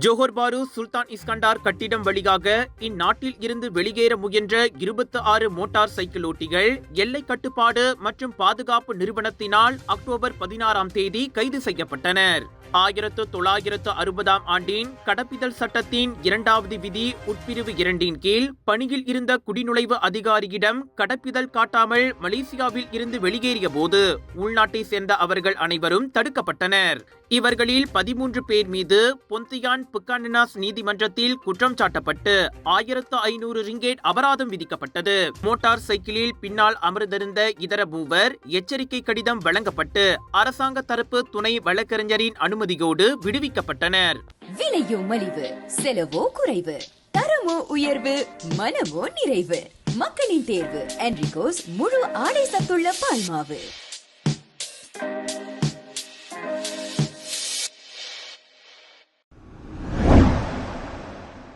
Johor பாரு சுல்தான் இஸ்கண்டார் கட்டிடம் வழியாக இந்நாட்டில் இருந்து வெளியேற முயன்ற 26 மோட்டார் சைக்கிள் ஓட்டிகள் எல்லை கட்டுப்பாடு மற்றும் பாதுகாப்பு நிறுவனத்தினால் அக்டோபர் 16ஆம் தேதி கைது செய்யப்பட்டனர். 1960ஆம் ஆண்டின் கடப்பிதழ் சட்டத்தின் 2வது விதி உட்பிரிவு 2இன் கீழ் பணியில் இருந்த குடிநுழைவு அதிகாரியிடம் கடப்பிதழ் காட்டாமல் மலேசியாவில் இருந்து வெளியேறிய போது உள்நாட்டை சேர்ந்த அவர்கள் அனைவரும் தடுக்கப்பட்டனர். இவர்களில் 13 பேர் மீது பொந்தியான் புக்கானினாஸ் நீதிமன்றத்தில் குற்றம் சாட்டப்பட்டு 1500 ரிங்கேட் அபராதம் விதிக்கப்பட்டது. மோட்டார் சைக்கிளில் பின்னால் அமர்ந்திருந்த இதர மூவர் எச்சரிக்கை கடிதம் வழங்கப்பட்டு அரசாங்க தரப்பு துணை வழக்கறிஞரின் அனுமதியோடு விடுவிக்கப்பட்டனர். விலையோ மலிவு, செலவோ குறைவு, தரமோ உயர்வு, மனமோ நிறைவு. மக்களின் தேர்வு என்ரிகோஸ் முழு ஆடை சத்துள்ள பால்மாவு.